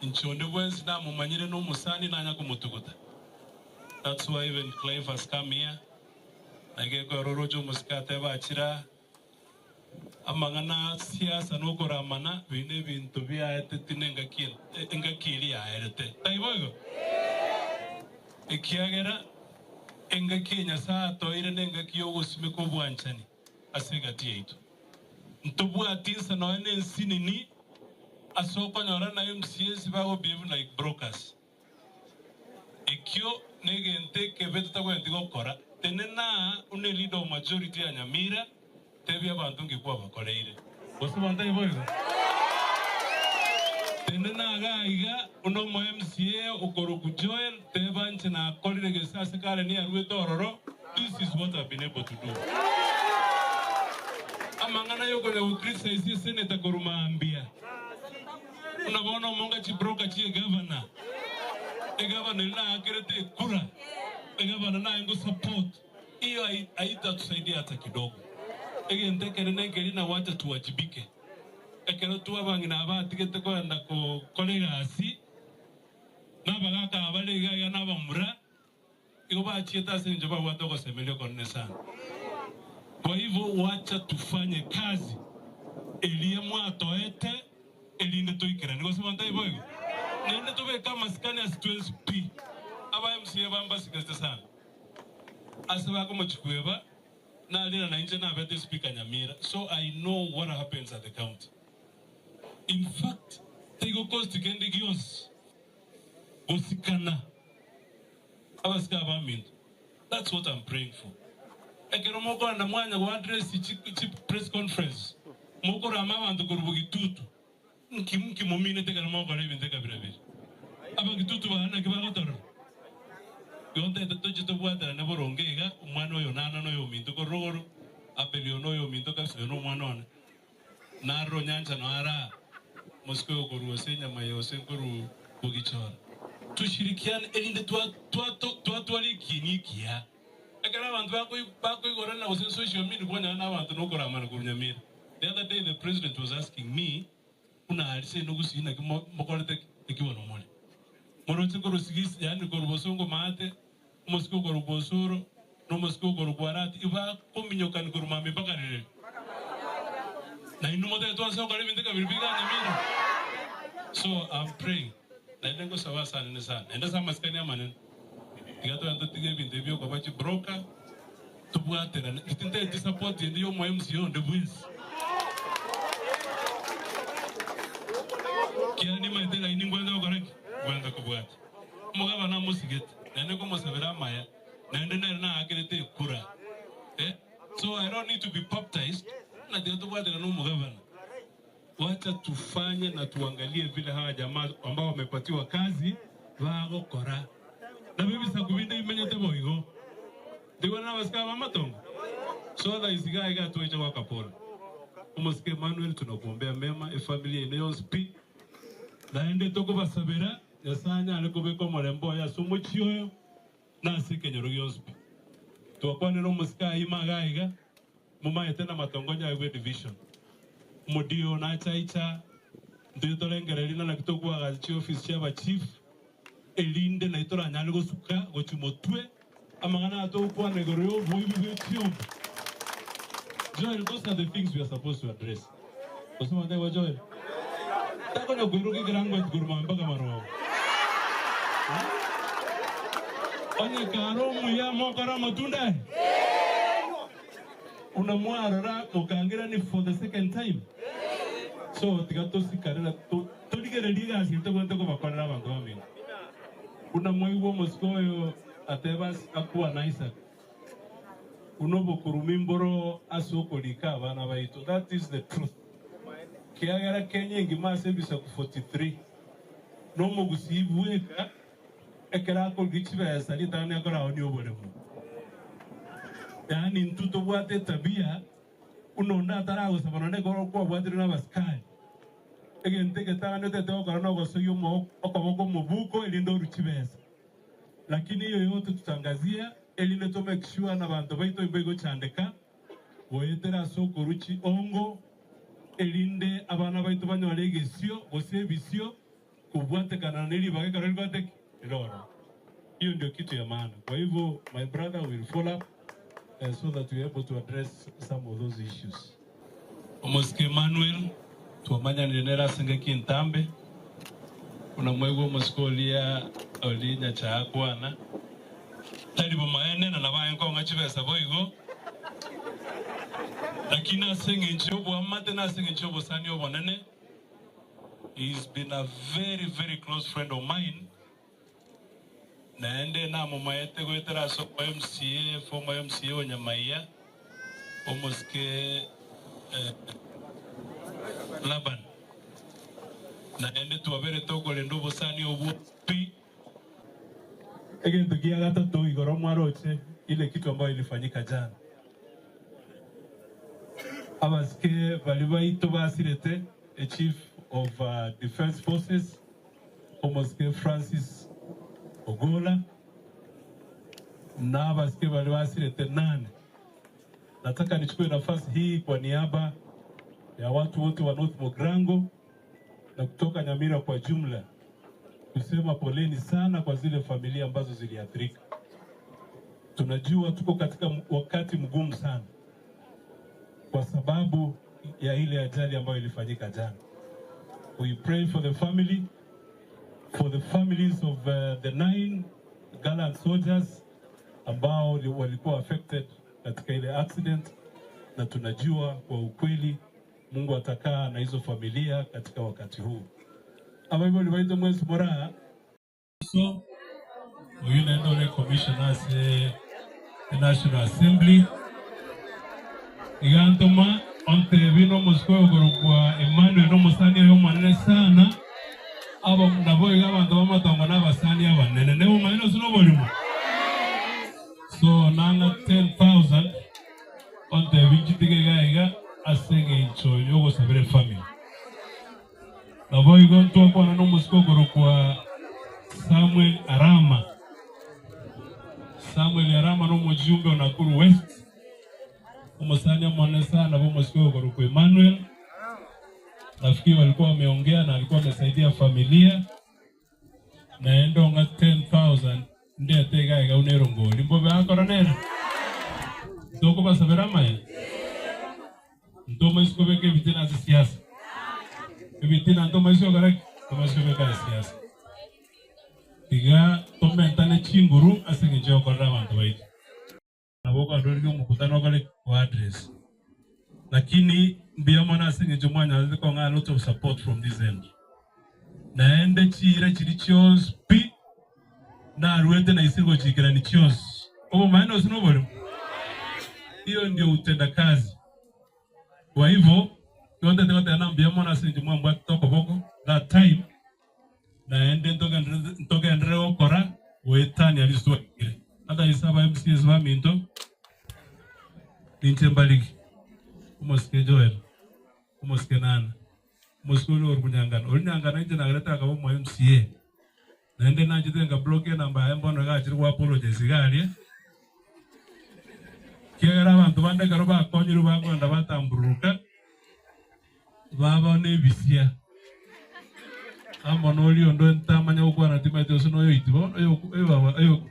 Nchonde bwensi na mumanyire no musani na nyako mutukuta. That's why even Clive has come here. Nage ko rorojo muskate ba chira. Amangana siasa no koramana bine bintu bya etinenga kiel enga kili ya erete. Taibogo. Ekiagera enga Kenya saa toire nenga kiyogo simeko bwanchani. Asega tieto. Ntobu atinsa no ene sinini asoko nyora na MCS bago behave like brokers. Ekyo negente kebeta tagwenti gokora tenena une leader majority ya Nyamira tebya abantu ngikwa bakoreire. Bosi bantai boyo. Tenena gaiga uno mo MCA okoroku Joel tebanche na kolire gesase kale ni arwe tororo. This is what I've been able to do. Amangana yoko le ukrisa isi seneta koruma ambia. Unaona monga chibroka chie governor. E governor na akirete kura. E governor na ingo support. Iyo haita tusaidia hata kidogo. Ege ndekere nengeri na wacha tuwajibike. Ekero tuwa bangi na abati kete kwa enda ko kolega asi. Na bagaka abalega ya na bamura. Iko ba chieta se njoba watu kwa semelio kone sana. Kwa hivyo wacha tufanye kazi. Elie mwato ete. Elinde toikira. Niko sema ntai boyo. Nende tobe kama skani as 12P. Aba MCA bamba sikeste sana. Asaba ko mchikueba. Na alina na nje na abete speaker Nyamira. So I know what happens at the county. In fact, tego cost kendi gios. Osikana. Abaska abaminto. That's what I'm praying for. Ekero moko na mwanya wa address chip press conference. Moko rama bantu kurubugi tutu. Nki momine teka na moko rebi teka birabi. Aba kitutu bana kibago toro. Yonte toje to bwata na borongega umwana oyo nana no yo minto ko rogoro apelio no yo minto ka se no mwana ona. Na ro nyanja no ara Moscow ko ruosenya mayo se ko ru bogichora. Tushirikiane elinde twali kinikia. Ekara bantu bako igora na ose social media kwa na bantu no kora mana kunyamira. The other day the president was asking me una alise no gusina ki mokorete ekiwa no mole. Morote ko rusigis yani ko rubosongo mate Moscow ko rubosoro no Moscow ko rubwarati iba ko minyokan ko rumame bakarere. Na inu mote to aso kare bindeka bibiga Nyamira. So I'm praying. Na ndengo sawa sana ne sana. Enda sama skani amanen. Tigato ando tige binde bio kwa bachi broker. Tubuate na itinte support ndio mo MCO de buis. Kiani maitela iningwenda ukareki. Gwenda kubuate. Mugaba na musigete. Nende ko mosabera maya. Nende na akirete kura. So I don't need to be baptized. Na tigato buate na mugaba. Wacha tufanye na tuangalie vile hawa jamaa ambao wamepatiwa kazi wao kora. Na bibi sakubinde imenyete boigo. Digo na waska mama tongo. So that is guy got to echa wakapora. Umoske Manuel tunakuombea mema familia inayospi. Naende toko basabera yasanya alekobeko marembo ya sumuchioyo na sikenyoro yospi. Tuwakwane no muska ima gaiga muma yetena matongonya ya division. Modio na chaicha ndito lengerelina na kitoko agachi office ya chief elinde na itora nyalgo suka gochimotwe amangana ato kwa negoryo boibi betio. Joel, those are the things we are supposed to address. Osama dewa Joel. Tako na guruki grango et guruma mpaka maro. Onye karo muya mokara matunda. Unamwara ukaangira ni for the second time. So tigato sikarela toligere liga asito kwento kwa bakora bantu bami. Unamwiwo Moscow atebas akuwa naisa. Unobo kurumimboro asoko lika abana baito. That is the truth. Kiagara Kenya ngimase bisa ku 43. No mugusibueka ekera ko gichiba ya salita ne akora oni obolemu. Yani ntuto bwate tabia unonda tarago sabanone ko kwa bwate na baskai. Egente ketana nete to korona go soyo mo okoboko mubuko elindo ruchibesa. Lakini hiyo yote tutangazia elinde to make sure na bantu baito ibego chandeka boyetera soko ruchi ongo elinde abana baito banyore gesio gose bisio buante kana nili bage karoli bate ilora. Hiyo ndio kitu ya maana. Kwa hivyo my brother will follow up so that we are able to address some of those issues. Omoske Emmanuel tuamanya nilera sengeki ntambe. Kuna mwego moskolia olinya cha kwana. Tali bomaene na nabayengo ngachibesa boigo. Lakini asengi nchobo amate na asengi nchobo sani obonene. He's been a very, very close friend of mine. Naende na mumayete gwetera so MCA, former MCA Onyamaiya, Omoske Laban. Naende tuwabere toko lendo bosani obupi. Again, tukia gata to igoro mwaroche ile kitu ambayo ilifanyika jana. Abaske balibaito basirete a chief of Defense Forces, Omoske Francis Ogola, na abaske baliwasirete 8. Nataka nichukue nafasi hii kwa niaba ya watu wote wa North Mogrango na kutoka Nyamira kwa jumla kusema poleni sana kwa zile familia ambazo ziliathirika. Tunajua tuko katika wakati mgumu sana kwa sababu ya ile ajali ambayo ilifanyika jana. We pray for the family, for the families of the 9 gallant soldiers ambao walikuwa affected katika ile accident, na tunajua kwa ukweli Mungu atakaa na hizo familia katika wakati huu. Aba hivyo liwaito mwezi moraa. So, huyu naendole commissioners National Assembly. Igantoma onte vino muskoyo gorukwa Emmanuel no musani yo manene sana. Aba nabo igabantu bamatongo n'abasani abanene ne umayino sino bolimo. So nanga 10,000 onte vinchitige gaiga asenge incho yogo sabere family. Nabo igonto kwa no muskoyo gorukwa Samuel Arama. Samuel Arama no mujumbe wa Nakuru West. Umusanya mwanesa na bomosikio kwa Emmanuel. Nafikiri walikuwa wameongea na alikuwa amesaidia familia. Naendo nga 10,000 ndiye tega ega unerongo. Limbobe akora nera. Soko basaberama ya. Ntoma isiko beke vitina za siasa. Vitina ntoma isiko gara ntoma isiko beke ya siasa. Tiga tomentane chinguru asengeje kwa abantu baiti. Naboko andorige mukutano kale kwa address. Lakini mbiyamana asengeje mwanya aziko nga a lot of support from this end. Naende chira chiri chios pi na aruete na isingo chikira ni chios. Obo maana sinobolo. Hiyo ndio utenda kazi. Kwa hivyo yote yote anambiyamana asengeje mwamba toko boko that time naende ntoke ndreo kora wetani aliswa kile. Hata isaba MCS wa minto nintembaliki umoske Joel umoske Nana umoske Orunyangana nje nagreta akabo mu MCA naende nanjite nga bloke namba embono gachiri kwa apologize galie kera abantu bande garo bakonyiru bagonda batamburuka baba nebisia amonoli ondo entamanya ukwana timaite osono yo itibo yo